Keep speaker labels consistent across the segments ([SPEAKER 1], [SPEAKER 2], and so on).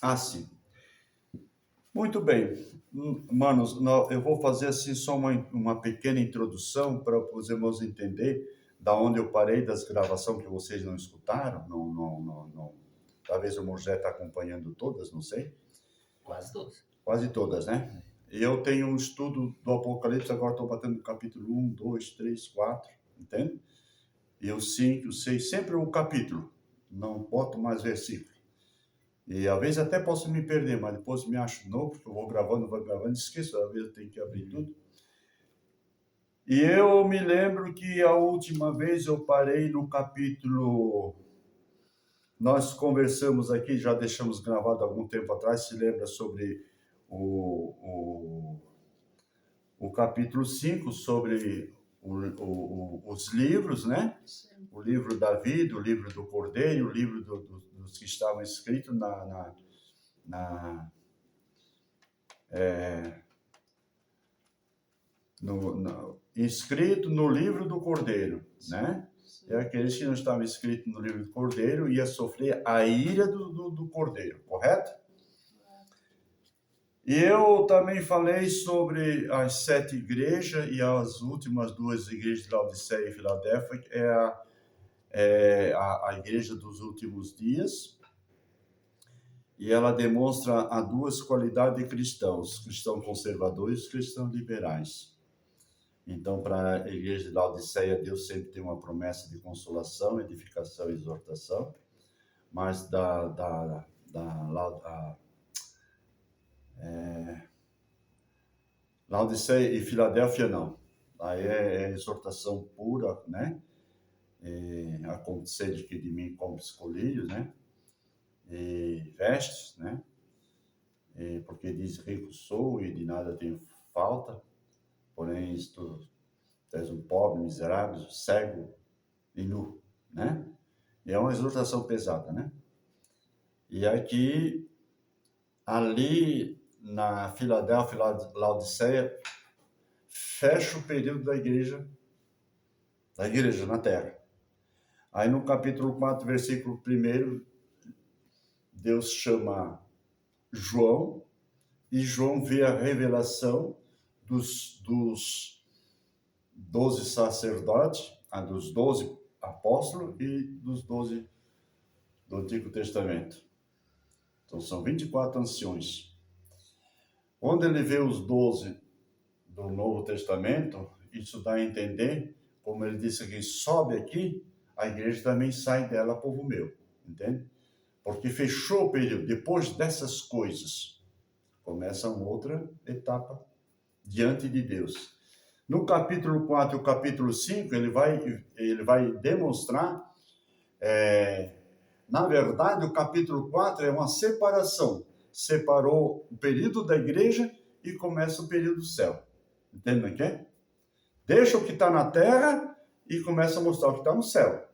[SPEAKER 1] Ah, sim. Muito bem. Manos, eu vou fazer assim só uma pequena introdução para os irmãos entender da onde eu parei das gravações que vocês não escutaram. Não. Talvez o Moisés está acompanhando todas, não sei.
[SPEAKER 2] Quase todas.
[SPEAKER 1] Quase todas, né? E eu tenho um estudo do Apocalipse, agora estou batendo no capítulo 1, 2, 3, 4, entende? E o 5, o 6, sempre um capítulo. Não boto mais versículo. E às vezes até posso me perder, mas depois me acho novo, porque eu vou gravando, esqueço, às vezes eu tenho que abrir tudo. E eu me lembro que a última vez eu parei no capítulo. Nós conversamos aqui, já deixamos gravado há algum tempo atrás, se lembra sobre o capítulo 5, sobre os livros, né?
[SPEAKER 2] Sim.
[SPEAKER 1] O livro da vida, o livro do Cordeiro, o livro dos que estavam escritos inscrito no livro do Cordeiro, né?
[SPEAKER 2] Sim.
[SPEAKER 1] É aqueles que não estavam escritos no livro do Cordeiro ia sofrer a ira do Cordeiro, correto? E eu também falei sobre as 7 igrejas e as últimas 2 igrejas de Laodiceia e Filadélfia, que é a igreja dos últimos dias. E ela demonstra a 2 qualidades de cristãos conservadores e cristãos liberais. Então, para a igreja de Laodiceia, Deus sempre tem uma promessa de consolação, edificação e exortação, mas Laodiceia e Filadélfia não. Aí é exortação pura, né? Acontecer de que de mim como escolhidos, né? E vestes, né? Porque diz rico sou e de nada tenho falta, porém tu és um pobre, miserável, cego e nu, né? E é uma exortação pesada, né? E aqui, ali na Filadélfia, Laodiceia, fecha o período da igreja na terra. Aí no capítulo 4, versículo 1, Deus chama João, e João vê a revelação dos 12 sacerdotes, dos 12 apóstolos e dos 12 do Antigo Testamento. Então são 24 anciões. Quando ele vê os 12 do Novo Testamento, isso dá a entender, como ele disse aqui, sobe aqui, a igreja também sai dela, povo meu, entende? Porque fechou o período. Depois dessas coisas, começa uma outra etapa diante de Deus. No capítulo 4 e o capítulo 5, ele vai demonstrar, na verdade, o capítulo 4 é uma separação. Separou o período da igreja e começa o período do céu. Entende o que é? Deixa o que está na terra e começa a mostrar o que está no céu.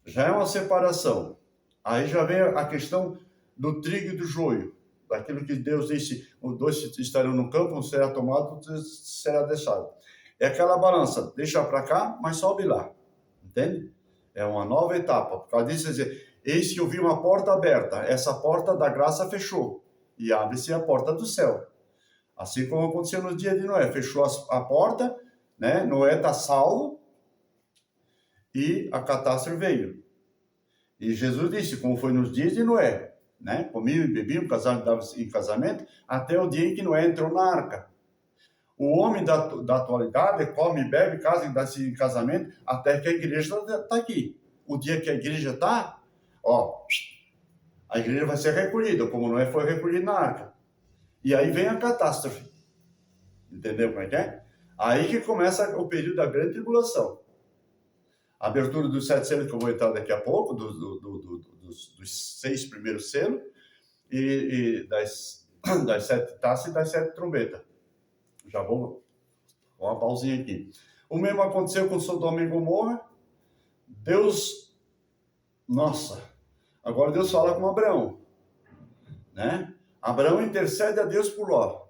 [SPEAKER 1] Já é uma separação. Aí já vem a questão do trigo e do joio. Daquilo que Deus disse, os 2 estarão no campo, um será tomado, outro será deixado. É aquela balança, deixa para cá, mas sobe lá. Entende? É uma nova etapa. Por causa disso, eis que eu vi uma porta aberta. Essa porta da graça fechou. E abre-se a porta do céu. Assim como aconteceu no dia de Noé. Fechou a porta, né? Noé está salvo e a catástrofe veio. E Jesus disse, como foi nos dias de Noé, né? Comiam e bebiam, casaram em casamento, até o dia em que Noé entrou na arca. O homem da atualidade come e bebe, casa em casamento, até que a igreja está aqui. O dia que a igreja está, a igreja vai ser recolhida, como Noé foi recolhido na arca. E aí vem a catástrofe. Entendeu como é que é? Aí que começa o período da grande tribulação. A abertura dos 7 selos, que eu vou entrar daqui a pouco, dos 6 primeiros selos, e das 7 taças e das 7 trombetas. Já vou uma pausinha aqui. O mesmo aconteceu com Sodoma e Gomorra. Deus, nossa, agora Deus fala com Abraão, né? Abraão intercede a Deus por Ló.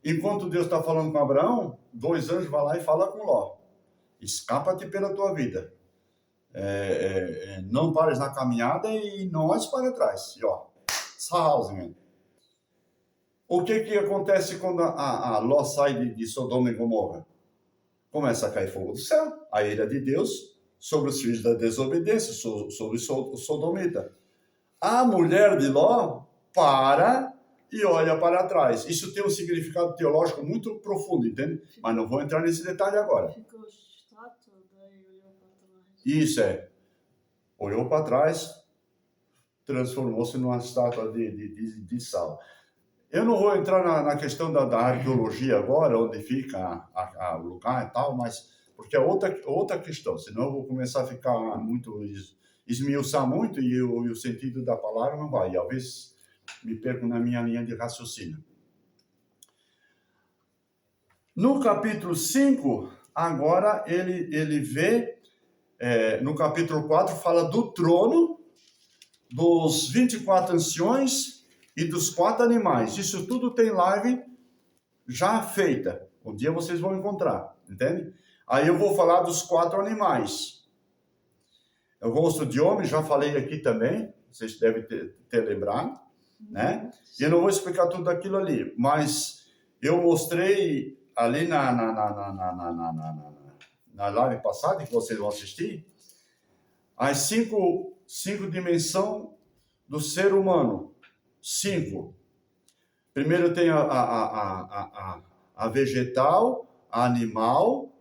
[SPEAKER 1] Enquanto Deus está falando com Abraão, 2 anjos vão lá e falam com Ló. Escapa-te pela tua vida. Não pares na caminhada e não olhes para trás. E, Sahausen. O que acontece quando a Ló sai de Sodoma e Gomorra? Começa a cair fogo do céu, a ira de Deus sobre os filhos da desobediência, sobre o sodomita. A mulher de Ló para e olha para trás. Isso tem um significado teológico muito profundo, entende? Mas não vou entrar nesse detalhe agora.
[SPEAKER 2] Ficou estátua, daí olhou para trás.
[SPEAKER 1] Isso é. Olhou para trás, transformou-se numa estátua de sal. Eu não vou entrar na questão da arqueologia agora, onde fica o lugar e tal, mas porque é outra questão, senão eu vou começar a ficar muito, esmiuçar muito e o sentido da palavra não vai. E talvez me perco na minha linha de raciocínio. No capítulo 5, agora ele vê, no capítulo 4, fala do trono, dos 24 anciões e dos 4 animais. Isso tudo tem live já feita. Um dia vocês vão encontrar, entende? Aí eu vou falar dos 4 animais. O rosto de homem, já falei aqui também, vocês devem ter lembrado, né? E eu não vou explicar tudo aquilo ali, mas eu mostrei ali na live passada, que vocês vão assistir, as cinco dimensões do ser humano. 5. Primeiro tem a vegetal, a animal,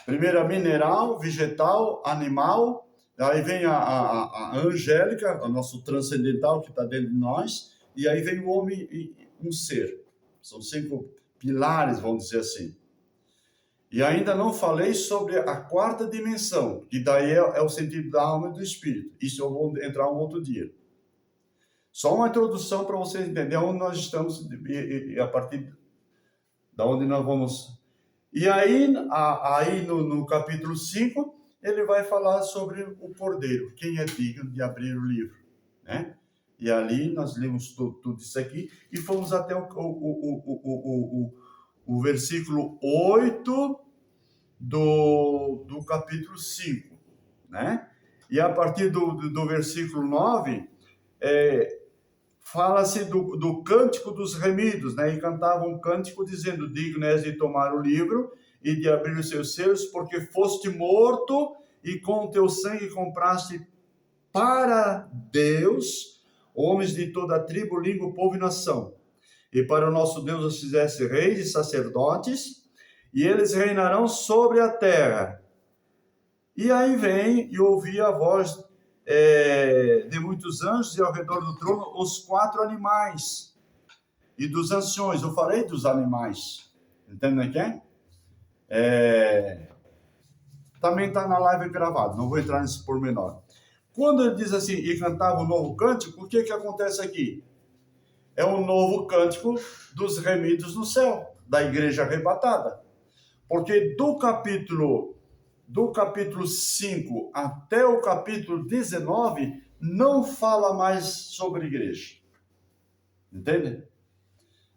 [SPEAKER 1] primeiro a mineral, vegetal, animal, aí vem a angélica, o nosso transcendental que está dentro de nós, e aí vem o homem, um ser. São 5 pilares, vamos dizer assim. E ainda não falei sobre a 4ª dimensão, que daí é o sentido da alma e do espírito. Isso eu vou entrar um outro dia. Só uma introdução para vocês entenderem onde nós estamos e a partir da onde nós vamos. E aí no capítulo 5, ele vai falar sobre o Cordeiro, quem é digno de abrir o livro, né? E ali nós lemos tudo isso aqui e fomos até o versículo 8 do capítulo 5, né? E a partir do versículo 9, fala-se do cântico dos remidos, né? E cantavam um cântico dizendo: digno és de tomar o livro e de abrir os seus selos, porque foste morto e com o teu sangue compraste para Deus homens de toda a tribo, língua, povo e nação. E para o nosso Deus os fizeste reis e sacerdotes, e eles reinarão sobre a terra. E aí vem e ouvi a voz de muitos anjos e ao redor do trono os 4 animais e dos anciões. Eu falei dos animais, entendem aqui? Também está na live gravado, não vou entrar nesse pormenor. Quando ele diz assim, e cantava um novo cântico, o que acontece aqui? É um novo cântico dos remidos no céu, da igreja arrebatada. Porque do capítulo 5 até o capítulo 19, não fala mais sobre igreja. Entende?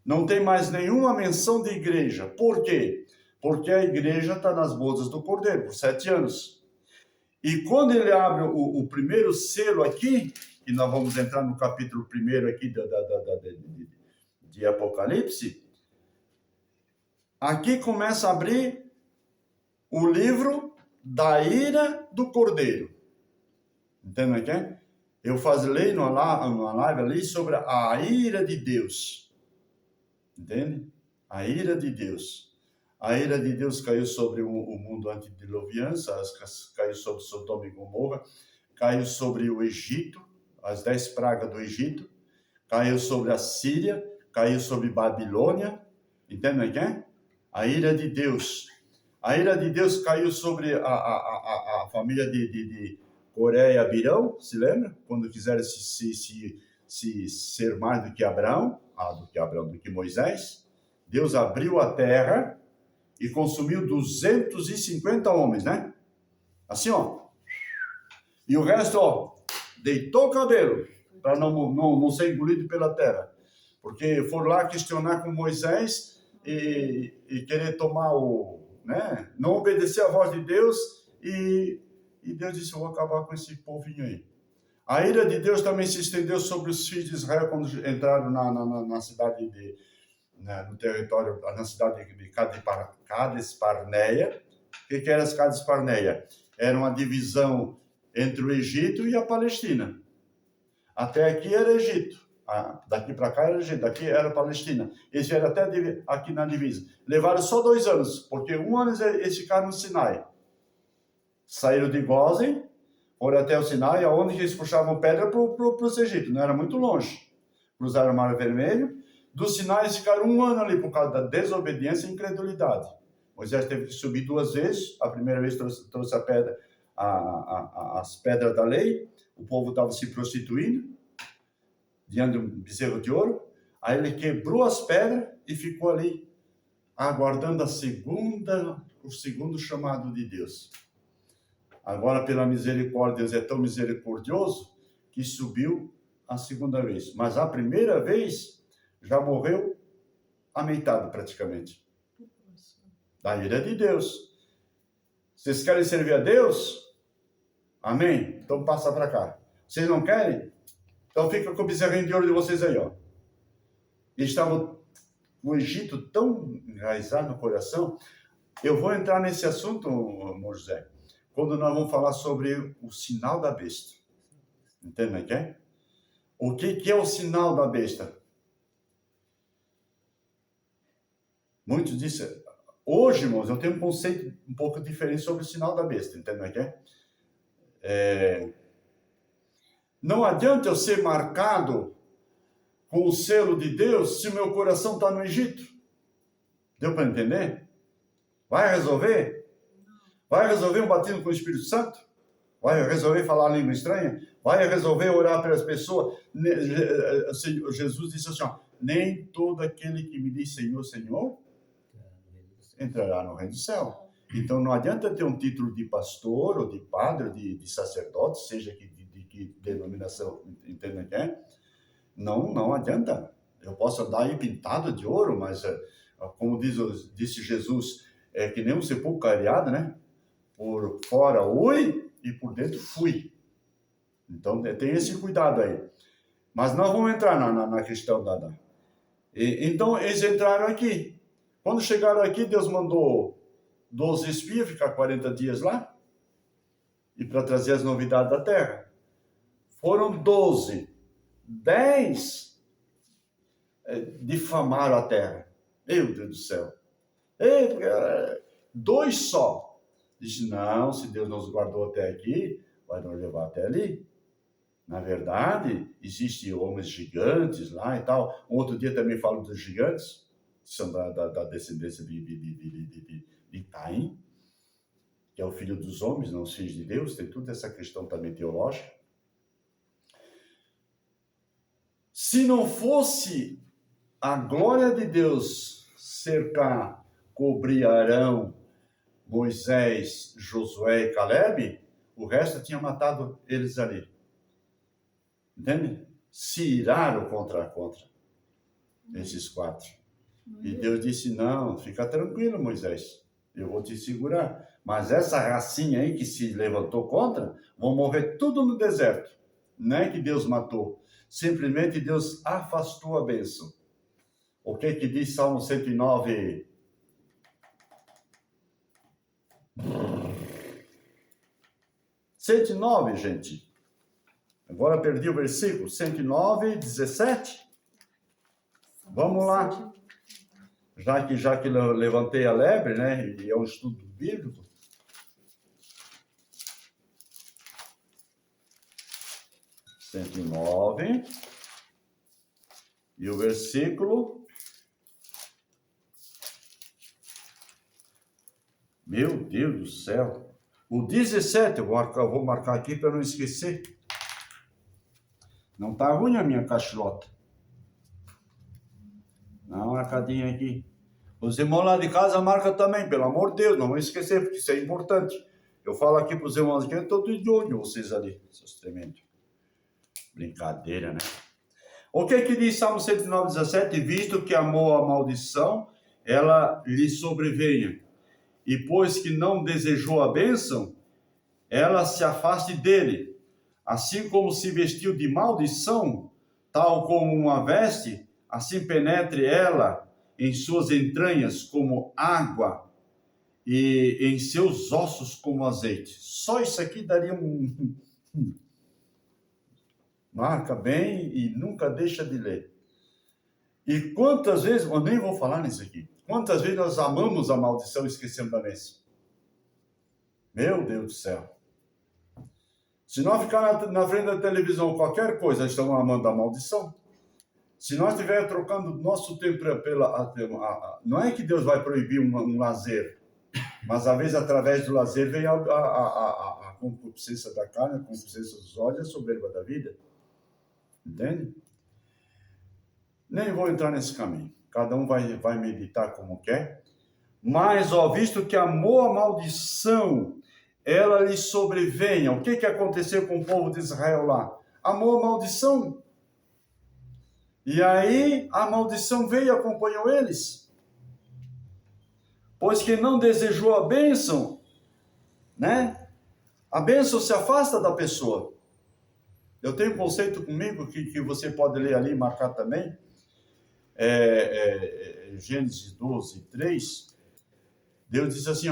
[SPEAKER 1] Não tem mais nenhuma menção de igreja. Por quê? Porque a igreja está nas bodas do Cordeiro, por 7 anos. E quando ele abre o primeiro selo aqui, e nós vamos entrar no capítulo 1 aqui de Apocalipse, aqui começa a abrir o livro da ira do Cordeiro. Entende aqui? Eu falei numa live ali sobre a ira de Deus. Entende? A ira de Deus. A ira de Deus caiu sobre o mundo antediluviano, caiu sobre Sodoma e Gomorra, caiu sobre o Egito, as 10 pragas do Egito, caiu sobre a Síria, caiu sobre Babilônia. Entende aqui? A ira de Deus. A ira de Deus caiu sobre a família de Coreia e Abirão, se lembra? Quando quiseram se ser mais do que Abraão, do que Moisés. Deus abriu a terra e consumiu 250 homens, né? Assim, ó. E o resto, ó, deitou o cabelo para não ser engolido pela terra. Porque foram lá questionar com Moisés e querer tomar né? Não obedecer à voz de Deus e Deus disse: eu vou acabar com esse povinho aí. A ira de Deus também se estendeu sobre os filhos de Israel quando entraram na cidade no território, na cidade de Cades Barneia. O que era as Cades Barneia? Era uma divisão entre o Egito e a Palestina. Até aqui era Egito. Daqui para cá era Egito, daqui era Palestina. Eles vieram até aqui na divisa. Levaram só 2 anos, porque 1 ano eles ficaram no Sinai. Saíram de Gósen, foram até o Sinai, onde eles puxavam pedra para os egípcios. Não era muito longe. Cruzaram o Mar Vermelho. Do Sinai eles ficaram 1 ano ali por causa da desobediência e incredulidade. Moisés teve que subir 2 vezes. A primeira vez trouxe a pedra, as pedras da lei. O povo estava se prostituindo diante de um bezerro de ouro. Aí ele quebrou as pedras e ficou ali aguardando o segundo chamado de Deus. Agora, pela misericórdia, Deus é tão misericordioso que subiu a segunda vez. Mas a primeira vez já morreu a metade praticamente da ira de Deus. Vocês querem servir a Deus? Amém? Então passa para cá. Vocês não querem? Então fica com o bezerrinho de ouro de vocês aí, ó. Eles estavam o Egito tão enraizado no coração. Eu vou entrar nesse assunto, José, quando nós vamos falar sobre o sinal da besta. Entende o que é? O que é o sinal da besta? Muitos dizem... Hoje, irmãos, eu tenho um conceito um pouco diferente sobre o sinal da besta. Entende o que é? Não adianta eu ser marcado com o selo de Deus se o meu coração está no Egito. Deu para entender? Vai resolver? Vai resolver um batismo com o Espírito Santo? Vai resolver falar a língua estranha? Vai resolver orar pelas pessoas? Jesus disse assim, ó, nem todo aquele que me diz Senhor, Senhor, entrará no reino do céu. Então não adianta ter um título de pastor, ou de padre, ou de sacerdote, seja de que denominação, entende o que é? Não adianta. Eu posso andar aí pintado de ouro, mas como disse Jesus, é que nem um sepulcro cariado, né? Por fora ui e por dentro fui. Então tem esse cuidado aí. Mas nós vamos entrar na questão da... Então eles entraram aqui. Quando chegaram aqui, Deus mandou 12 espias ficar 40 dias lá e para trazer as novidades da terra. Foram 12. 10 difamaram a terra. Meu Deus do céu. 2 só. Disse, não, se Deus nos guardou até aqui, vai nos levar até ali. Na verdade, existem homens gigantes lá e tal. Um outro dia também falo dos gigantes, que são da descendência de Caim, que é o filho dos homens, não os filhos de Deus. Tem toda essa questão também teológica. Se não fosse a glória de Deus cercar, cobrir Arão, Moisés, Josué e Caleb, o resto tinha matado eles ali. Entende? Se iraram contra esses 4. E Deus disse, não, fica tranquilo, Moisés, eu vou te segurar. Mas essa racinha aí que se levantou contra, vão morrer tudo no deserto. Não é que Deus matou, simplesmente Deus afastou a bênção. O que diz Salmo 109? Gente. Agora perdi o versículo. 109, 17. Vamos lá. Já que eu levantei a lebre, né? E é um estudo bíblico. E o versículo... Meu Deus do céu. O 17, eu vou marcar aqui para não esquecer. Não tá ruim a minha cachota. Dá uma marcadinha aqui. Os irmãos lá de casa marcam também, pelo amor de Deus, não vão esquecer, porque isso é importante. Eu falo aqui para os irmãos aqui, eu estou de olho vocês ali, seus tremendos. Brincadeira, né? O que diz Salmo 109, 17? Visto que amou a maldição, ela lhe sobreveia. E pois que não desejou a bênção, ela se afaste dele. assim como se vestiu de maldição, tal como uma veste, assim penetre ela em suas entranhas como água e em seus ossos como azeite. Só isso aqui daria marca bem e nunca deixa de ler. E quantas vezes, eu nem vou falar nisso aqui, quantas vezes nós amamos a maldição e esquecemos da bênção? Meu Deus do céu. Se nós ficar na frente da televisão qualquer coisa, estamos amando a maldição. Se nós estivermos trocando nosso tempo não é que Deus vai proibir um lazer, mas às vezes através do lazer vem a concupiscência da carne, a concupiscência dos olhos, a soberba da vida. Entende? Nem vou entrar nesse caminho. Cada um vai meditar como quer. Mas, visto que amou a maldição, ela lhe sobrevenha. O que aconteceu com o povo de Israel lá? Amou a maldição. E aí, a maldição veio e acompanhou eles. Pois que não desejou a bênção, né? A bênção se afasta da pessoa. Eu tenho um conceito comigo que você pode ler ali e marcar também. Gênesis 12, 3. Deus disse assim,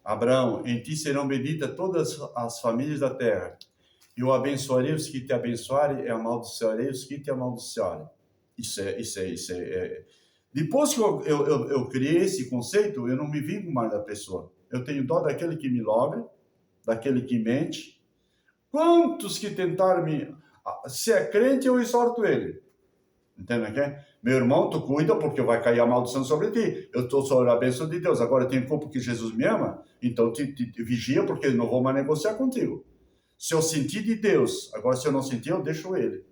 [SPEAKER 1] Abraão, em ti serão benditas todas as famílias da terra. Eu abençoarei os que te abençoarem e amaldiçoarei os que te amaldiçoarem. Isso é. Depois que eu criei esse conceito, eu não me vingo mais da pessoa. Eu tenho dó daquele que me logra, daquele que mente. Quantos que tentaram se é crente, eu exorto ele. Entende o que é? Meu irmão, tu cuida porque vai cair a maldição sobre ti. Eu estou sobre a bênção de Deus. Agora eu tenho culpa que Jesus me ama, então te vigia porque eu não vou mais negociar contigo. Se eu sentir de Deus, agora se eu não sentir, eu deixo ele.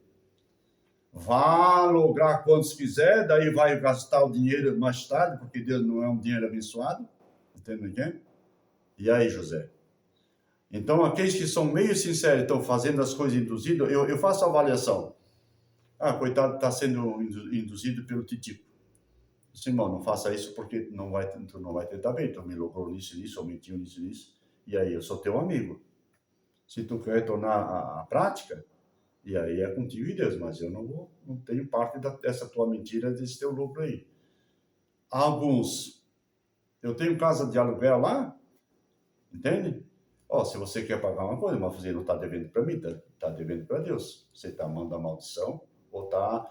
[SPEAKER 1] Vá lograr quantos quiser, daí vai gastar o dinheiro mais tarde, porque Deus não é um dinheiro abençoado. Entende o que é? E aí, José? Então, aqueles que são meio sinceros, estão fazendo as coisas induzidas, eu faço a avaliação. Coitado, está sendo induzido pelo titico. Disse, irmão, não faça isso porque tu não vai tentar bem. Tu me logrou nisso, ou mentiu nisso. E aí, eu sou teu amigo. Se tu quer tornar a prática, e aí é contigo e Deus, mas eu não tenho parte dessa tua mentira, desse teu lucro aí. Alguns, eu tenho casa de aluguel lá, entende? Se você quer pagar uma coisa, mas você não está devendo para mim, está devendo para Deus. Você está mandando a maldição, ou está...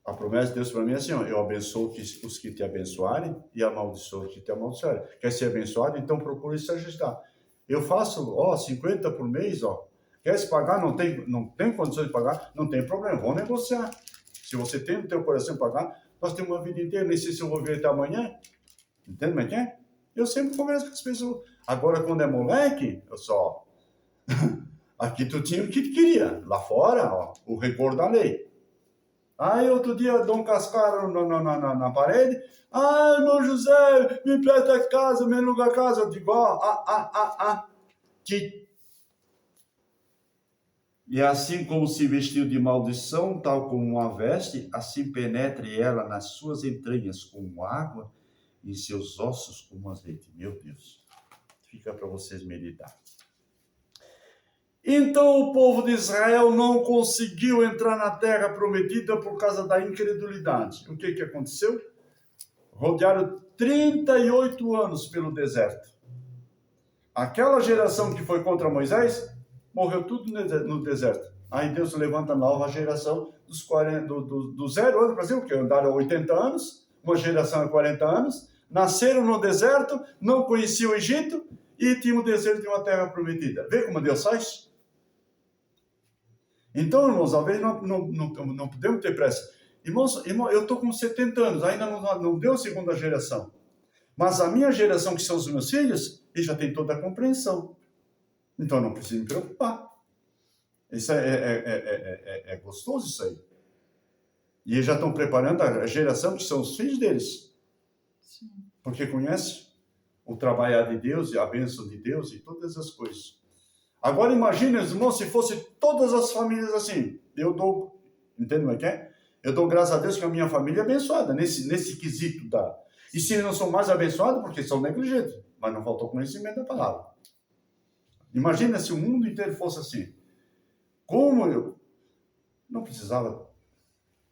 [SPEAKER 1] A promessa de Deus para mim é assim, eu abençoo os que te abençoarem e amaldiçoo os que te amaldiçoarem. Quer ser abençoado? Então procure se ajustar. Eu faço, 50 por mês, Quer se pagar? Não tem condições de pagar? Não tem problema, vamos negociar. Se você tem no teu coração pagar, nós temos uma vida inteira, nem sei se eu vou ver até amanhã. Entende como é que é? Eu sempre converso com as pessoas. Agora, quando é moleque, eu só... Aqui tu tinha o que tu queria. Lá fora, o rigor da lei. Aí, outro dia, dou um cascaro na parede. Irmão José, me empresta a casa, me aluga a casa. Eu digo, E assim como se vestiu de maldição, tal como uma veste, assim penetre ela nas suas entranhas como água e em seus ossos como azeite. Meu Deus. Fica para vocês meditar. Então o povo de Israel não conseguiu entrar na terra prometida por causa da incredulidade. O que aconteceu? Rodearam 38 anos pelo deserto. Aquela geração que foi contra Moisés, morreu tudo no deserto. Aí Deus levanta a nova geração do 0 anos para cima, porque andaram 80 anos, uma geração de 40 anos, nasceram no deserto, não conheciam o Egito e tinham o desejo de uma terra prometida. Vê como Deus faz? Então, irmãos, às vezes não podemos ter pressa. Irmãos, eu estou com 70 anos, ainda não deu a segunda geração. Mas a minha geração, que são os meus filhos, eles já têm toda a compreensão. Então, não preciso me preocupar. Isso é gostoso isso aí. E eles já estão preparando a geração que são os filhos deles.
[SPEAKER 2] Sim. Porque
[SPEAKER 1] conhece o trabalhar de Deus e a bênção de Deus e todas as coisas. Agora imagine, irmãos, se fosse todas as famílias assim. Entende o que é? Eu dou graças a Deus que a minha família é abençoada nesse quesito da... E se eles não são mais abençoados, porque são negligentes, mas não faltou conhecimento da palavra. Imagina se o mundo inteiro fosse assim. Como eu não precisava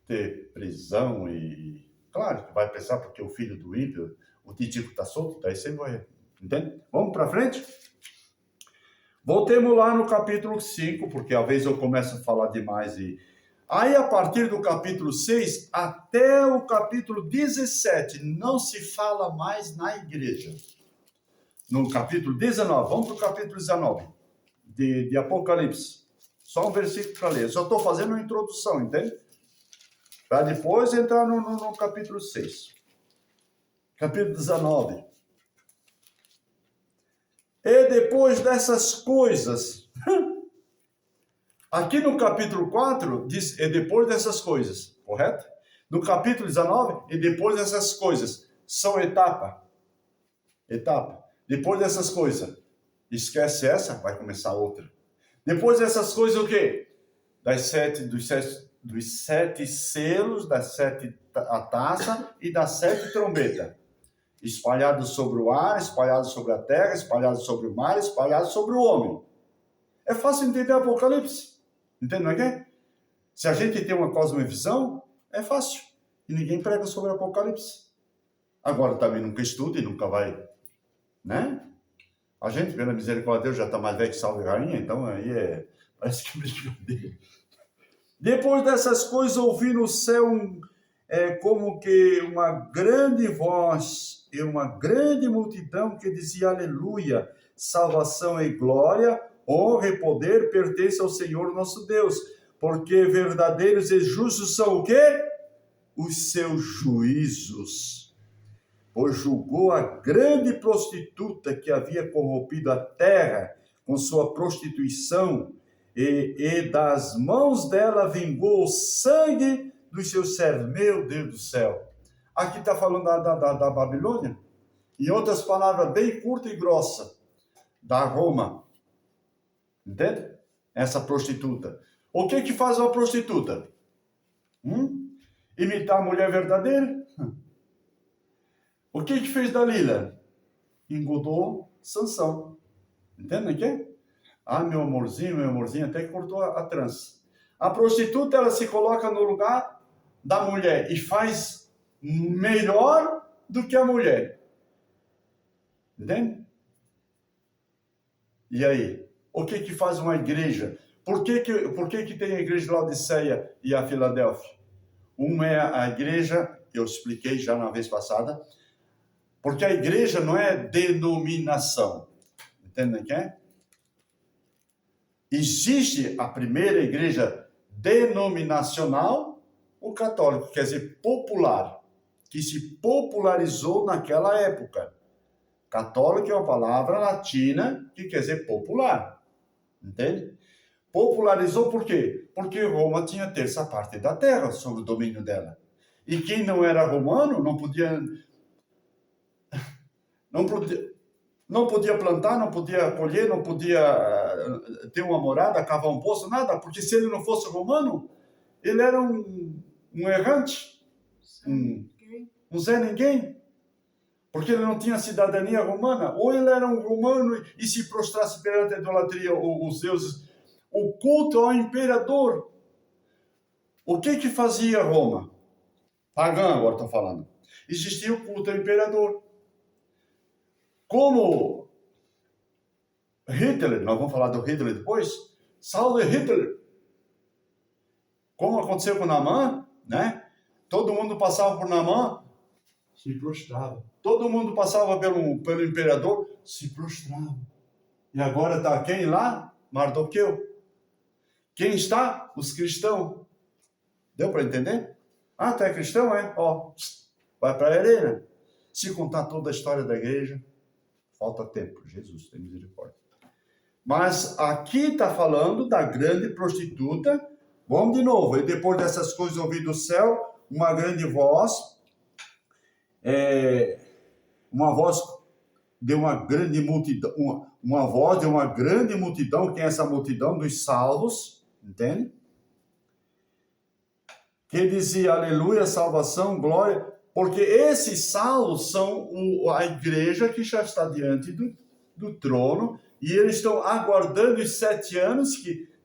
[SPEAKER 1] ter prisão e... Claro que vai pensar porque o filho do ímpio, o titico está solto, daí você vai... Entende? Vamos para frente? Voltemos lá no capítulo 5, porque às vezes eu começo a falar demais e... Aí, a partir do capítulo 6 até o capítulo 17, não se fala mais na igreja. No capítulo 19, vamos para o capítulo 19 de Apocalipse. Só um versículo para ler. Eu só estou fazendo uma introdução, entende? Para depois entrar no capítulo 6. Capítulo 19. E depois dessas coisas... Aqui no capítulo 4, diz, e depois dessas coisas, correto? No capítulo 19, e depois dessas coisas, são etapa. Etapa. Depois dessas coisas, esquece essa, vai começar outra. Depois dessas coisas, o quê? Dos sete selos, das sete a taça e das sete trombetas. Espalhados sobre o ar, espalhados sobre a terra, espalhados sobre o mar, espalhados sobre o homem. É fácil entender Apocalipse. Entende, não é que? Se a gente tem uma cosmovisão, é fácil. E ninguém prega sobre Apocalipse. Agora também nunca estuda e nunca vai, né? A gente, pela misericórdia de Deus, já está mais velho que salve rainha, então aí parece que é brincadeira. Depois dessas coisas, ouvi no céu como que uma grande voz e uma grande multidão que dizia aleluia, salvação e glória, honra e poder pertence ao Senhor nosso Deus, porque verdadeiros e justos são o quê? Os seus juízos. Pois julgou a grande prostituta que havia corrompido a terra com sua prostituição, e das mãos dela vingou o sangue dos seus servos. Meu Deus do céu! Aqui está falando da Babilônia. Em outras palavras, bem curta e grossa, da Roma. Entende? Essa prostituta. O que faz uma prostituta? Imitar a mulher verdadeira? O que fez Dalila? Engodou Sansão. Entende o que? Ah, meu amorzinho, até que cortou a trança. A prostituta, ela se coloca no lugar da mulher e faz melhor do que a mulher. Entende? E aí? O que faz uma igreja? Por que tem a igreja de Laodiceia e a Filadélfia? Uma é a igreja, eu expliquei já na vez passada, porque a igreja não é denominação. Entendem que é? Existe a primeira igreja denominacional, o católico, quer dizer, popular, que se popularizou naquela época. Católico é uma palavra latina que quer dizer popular. Entende? Popularizou por quê? Porque Roma tinha a terça parte da terra sob o domínio dela. E quem não era romano não podia plantar, não podia colher, não podia ter uma morada, cavar um poço, nada. Porque se ele não fosse romano, ele era um errante, um Zé Ninguém. Porque ele não tinha cidadania romana. Ou ele era um romano e se prostrasse perante a idolatria, os deuses, o culto ao imperador. O que fazia Roma? Pagã, agora estou falando. Existia o culto ao imperador. Como Hitler, nós vamos falar do Hitler depois, salve Hitler. Como aconteceu com Naamã, né? Todo mundo passava por Naamã, se prostrava. Todo mundo passava pelo imperador, se prostrava. E agora está quem lá? Mardoqueu. Quem está? Os cristãos. Deu para entender? Ah, tu é cristão, é? Ó, vai para a arena. Se contar toda a história da igreja, falta tempo. Jesus tem misericórdia. Mas aqui está falando da grande prostituta. Vamos de novo. E depois dessas coisas ouvi do céu uma grande voz. Uma voz de uma grande multidão. Uma voz de uma grande multidão. Quem é essa multidão? Dos salvos. Entende? Que dizia aleluia, salvação, glória. Porque esses salvos são a igreja que já está diante do trono, E eles estão aguardando os 7 anos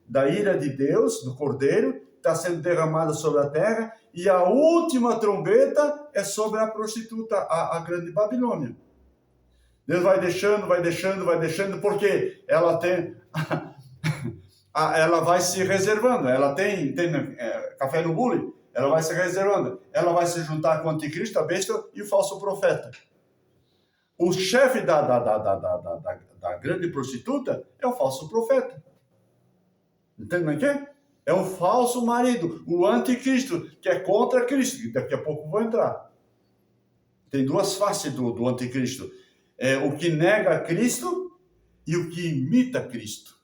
[SPEAKER 1] da ira de Deus, do Cordeiro, está sendo derramada sobre a terra, e a última trombeta é sobre a prostituta, a grande Babilônia. Deus vai deixando, porque ela tem... ela vai se reservando, ela tem café no bule, ela vai se reservando, ela vai se juntar com o anticristo, a besta e o falso profeta. O chefe da grande prostituta é o falso profeta. Entende o que é? É um falso marido, o anticristo, que é contra Cristo, que daqui a pouco vou entrar. Tem duas faces do anticristo. É o que nega Cristo e o que imita Cristo.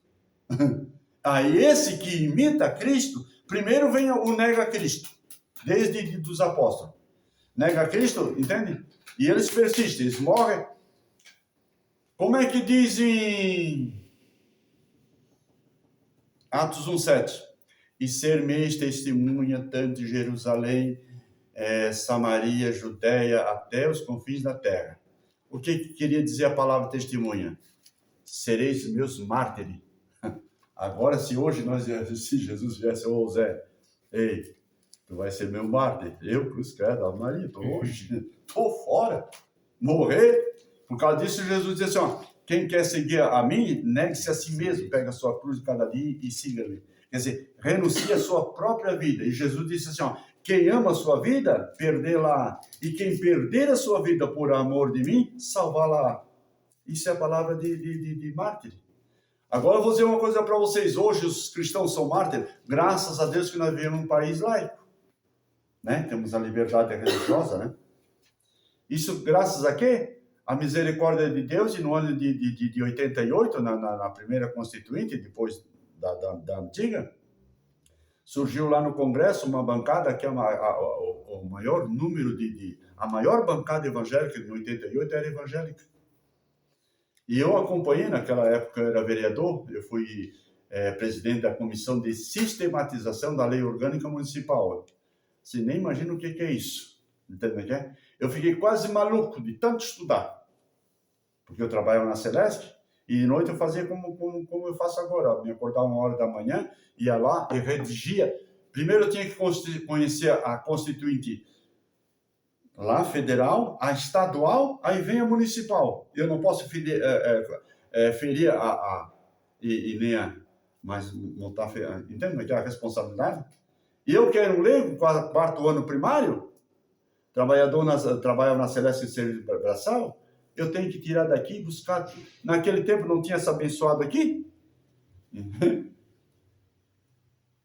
[SPEAKER 1] Aí esse que imita Cristo, primeiro vem o nega Cristo, desde os apóstolos. Nega Cristo, entende? E eles persistem, eles morrem. Como é que diz em Atos 1:7? E ser-me-eis testemunha tanto em Jerusalém, Samaria, Judeia, até os confins da terra. O que queria dizer a palavra testemunha? Sereis meus mártires. Agora, se Jesus viesse, ô Zé, ei, tu vai ser meu mártir. Eu, cruz, credo, Ave Maria, tô fora. Morrer. Por causa disso, Jesus disse assim, ó, quem quer seguir a mim, negue-se a si mesmo, pega a sua cruz cada dia e siga-me. Quer dizer, renuncia a sua própria vida. E Jesus disse assim, ó, quem ama a sua vida, perdê-la. E quem perder a sua vida por amor de mim, salvá-la. Isso é a palavra de mártir. Agora eu vou dizer uma coisa para vocês. Hoje os cristãos são mártires, graças a Deus que nós vivemos num país laico. Né? Temos a liberdade religiosa, né? Isso graças a quê? A misericórdia de Deus. E no ano de 88, na primeira Constituinte, depois da antiga, surgiu lá no Congresso uma bancada que é o maior número a maior bancada evangélica de 88 era evangélica. E eu acompanhei, naquela época eu era vereador, eu fui presidente da Comissão de Sistematização da Lei Orgânica Municipal. Você nem imagina o que é isso. Entende o que é? Eu fiquei quase maluco de tanto estudar. Porque eu trabalhava na Celeste e de noite eu fazia como eu faço agora. Eu me acordava 1h da manhã, ia lá e redigia. Primeiro eu tinha que conhecer a Constituinte lá, federal, a estadual, aí vem a municipal. Eu não posso ferir e nem a... Mas não está... Entende que é a responsabilidade? E eu que era um leigo, 4º ano primário, trabalhava na Celeste Serviço Braçal, eu tenho que tirar daqui e buscar... Naquele tempo não tinha essa abençoada aqui?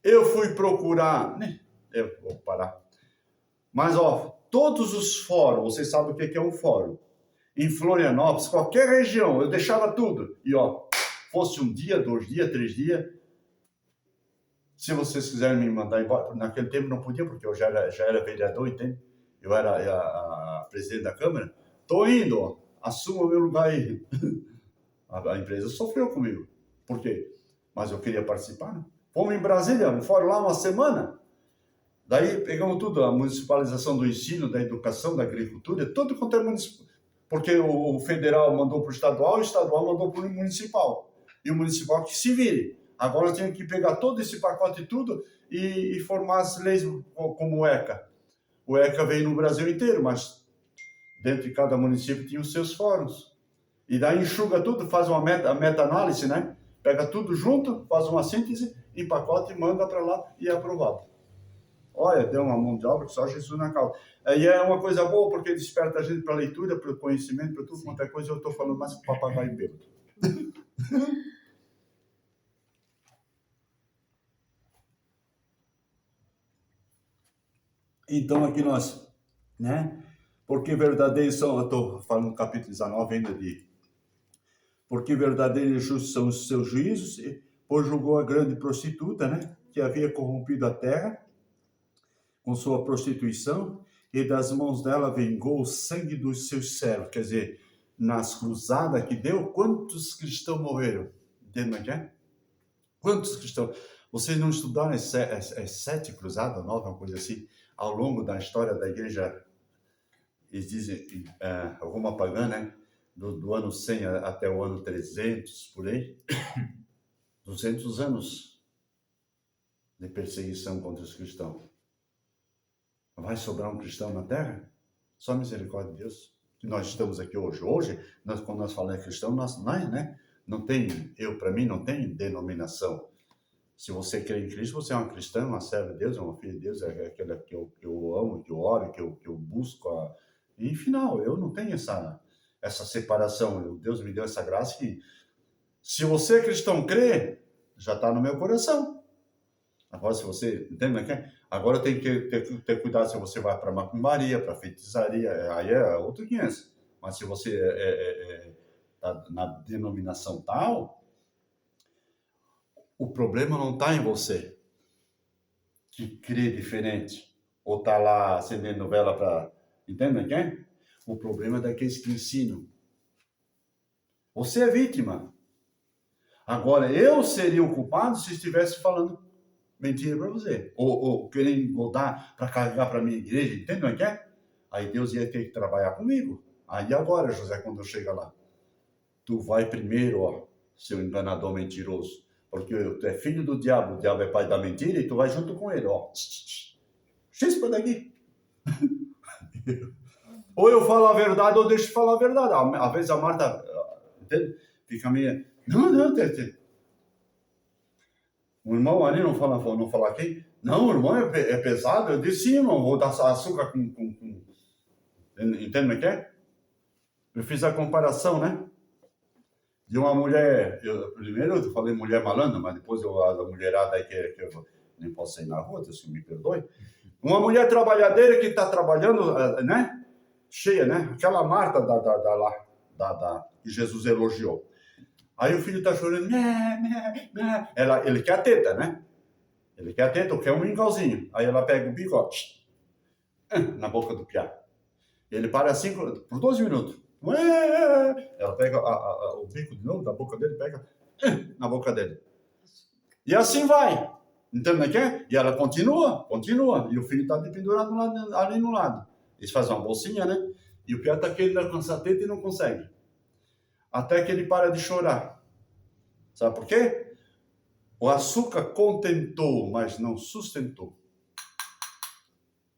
[SPEAKER 1] Eu fui procurar... Eu vou parar. Mas, ó, todos os fóruns, vocês sabem o que é um fórum. Em Florianópolis, qualquer região, eu deixava tudo. E, ó, fosse 1 dia, 2 dias, 3 dias. Se vocês quiserem me mandar embora, naquele tempo não podia, porque eu já era vereador, entende? Eu era a presidente da Câmara. Tô indo, ó, assuma o meu lugar aí. A empresa sofreu comigo. Por quê? Mas eu queria participar, né? Fomos em Brasília, no fórum lá uma semana. Daí pegamos tudo, a municipalização do ensino, da educação, da agricultura, tudo quanto é municipal. Porque o federal mandou para o estadual mandou para o municipal. E o municipal que se vire. Agora eu tenho que pegar todo esse pacote e tudo e formar as leis como o ECA. O ECA veio no Brasil inteiro, mas dentro de cada município tinha os seus fóruns. E daí enxuga tudo, faz uma meta-análise, né? Pega tudo junto, faz uma síntese, empacota e manda para lá e é aprovado. Olha, deu uma mão de obra que só Jesus na causa. E é uma coisa boa, porque desperta a gente para a leitura, para o conhecimento, para tudo quanto é coisa. Eu estou falando mais que o papagaio bêbado. Então, aqui nós, né? Porque verdadeiros são, eu estou falando no capítulo 19 ainda porque verdadeiros e justos são os seus juízos, pois julgou a grande prostituta, né? Que havia corrompido a terra com sua prostituição, e das mãos dela vingou o sangue dos seus servos. Quer dizer, nas cruzadas que deu, quantos cristãos morreram? Entende o que é? Quantos cristãos? Vocês não estudaram as 7 cruzadas, 9, uma coisa assim, ao longo da história da igreja, eles dizem, Roma pagã, né? do ano 100 até o ano 300, por aí, 200 anos de perseguição contra os cristãos. Vai sobrar um cristão na terra? Só misericórdia de Deus. Que nós estamos aqui hoje. Hoje, quando nós falamos cristão, não tem, para mim, não tem denominação. Se você crê em Cristo, você é uma cristã, uma serva de Deus, uma filha de Deus, é aquela que eu amo, que eu oro, que eu busco. E, final, eu não tenho essa separação. Deus me deu essa graça que, se você cristão crê, já está no meu coração. Agora, se você, entende, né? Agora tem que ter cuidado se você vai para macumbaria, para feitiçaria, aí é outro 500. Mas se você tá na denominação tal, o problema não está em você, que crê diferente, ou está lá acendendo vela para... Entende, né? O problema é daqueles que ensinam. Você é vítima. Agora, eu seria o culpado se estivesse falando mentira para você. Ou querendo botar para carregar para minha igreja, entende o que é? Aí Deus ia ter que trabalhar comigo. Aí agora, José, quando eu chegar lá, tu vai primeiro, ó, seu enganador mentiroso. Porque tu é filho do diabo, o diabo é pai da mentira, e tu vai junto com ele, ó. Chispa daqui. Ou eu falo a verdade, ou deixo de falar a verdade. Às vezes a Marta, entende? Fica meio... Não, o irmão ali não fala quem? Não, o irmão é pesado. Eu disse, sim, irmão, vou dar açúcar com... Entende o que é? Eu fiz a comparação, né? De uma mulher... Primeiro eu falei mulher malandra, mas depois a mulherada aí que eu nem posso sair na rua, Deus me perdoe. Uma mulher trabalhadeira que está trabalhando, né? Cheia, né? Aquela Marta que Jesus elogiou. Aí o filho está chorando, ele quer a teta, né? Ele quer a teta, ou quer um mingauzinho. Aí ela pega o bigote na boca do piá. Ele para assim por 12 minutos. Ela pega o bico de novo da boca dele, pega na boca dele. E assim vai. Entende o que é? E ela continua. E o filho está pendurado ali no lado. Eles fazem uma bolsinha, né? E o piá está querendo alcançar a teta e não consegue. Até que ele para de chorar. Sabe por quê? O açúcar contentou, mas não sustentou.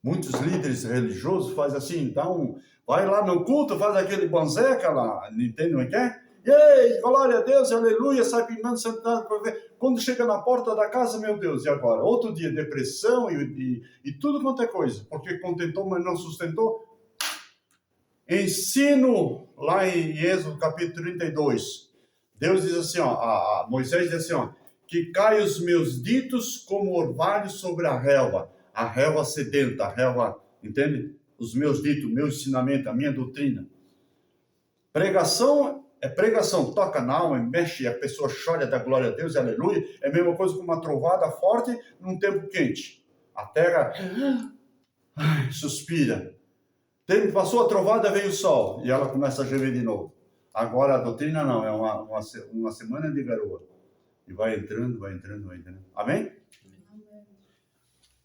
[SPEAKER 1] Muitos líderes religiosos fazem assim, então, vai lá no culto, faz aquele banzeca lá, entende o que é? Ei, glória a Deus, aleluia, sai pingando, sentado para ver. Quando chega na porta da casa, meu Deus, e agora? Outro dia, depressão e tudo quanto é coisa, porque contentou, mas não sustentou. Ensino lá em Êxodo capítulo 32. Deus diz assim, ó, Moisés diz assim, ó, que caem os meus ditos como orvalho sobre a relva sedenta, a relva, entende? Os meus ditos, o meu ensinamento, a minha doutrina. Pregação é pregação, toca na alma, mexe, a pessoa chora da glória a Deus, aleluia. É a mesma coisa que uma trovada forte num tempo quente. A terra suspira. Passou a trovada, veio o sol, e ela começa a gemer de novo. Agora a doutrina não, é uma semana de garoa. E vai entrando. Amém?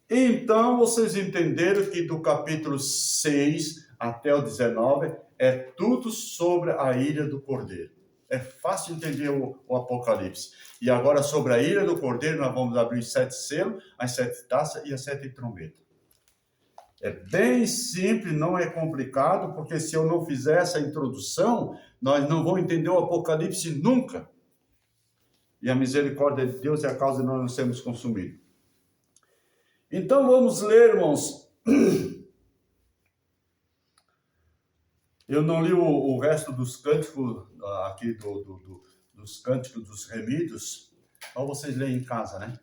[SPEAKER 1] Então, vocês entenderam que do capítulo 6 até o 19 é tudo sobre a ira do Cordeiro. É fácil entender o Apocalipse. E agora, sobre a ira do Cordeiro, nós vamos abrir os 7 selos, as 7 taças e as 7 trombetas. É bem simples, não é complicado, porque se eu não fizer essa introdução, nós não vamos entender o Apocalipse nunca. E a misericórdia de Deus é a causa de nós não sermos consumidos. Então vamos ler, irmãos. Eu não li o resto dos cânticos aqui, dos cânticos dos remidos, mas vocês leem em casa, né?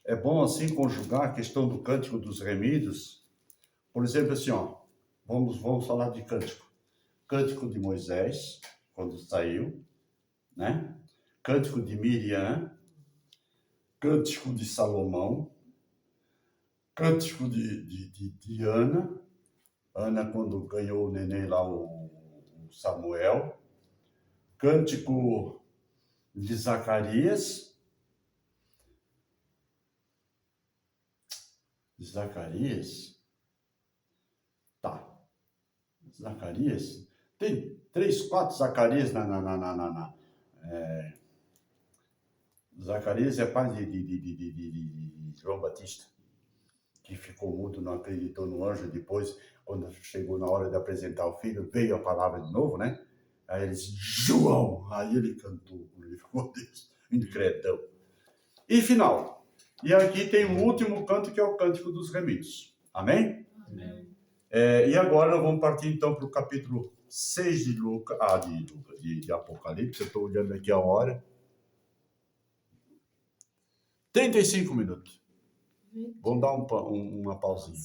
[SPEAKER 1] É bom assim conjugar a questão do cântico dos remidos. Por exemplo, assim, ó, vamos falar de cântico. Cântico de Moisés, quando saiu, né? Cântico de Miriam, cântico de Salomão, cântico de Ana quando ganhou o neném lá, o Samuel, cântico de Zacarias, Zacarias, tem 3, 4 Zacarias Zacarias é pai de João Batista, que ficou mudo, não acreditou no anjo. Depois, quando chegou na hora de apresentar o filho, veio a palavra de novo, né? Aí ele disse, João! Aí ele cantou, ele ficou Deus, incredão. E final. E aqui tem o último canto, que é o Cântico dos Remidos. Amém?
[SPEAKER 2] Amém.
[SPEAKER 1] E agora nós vamos partir então para o capítulo 6 de Apocalipse. Eu estou olhando aqui a hora. 35 minutos. Vamos dar uma pausinha.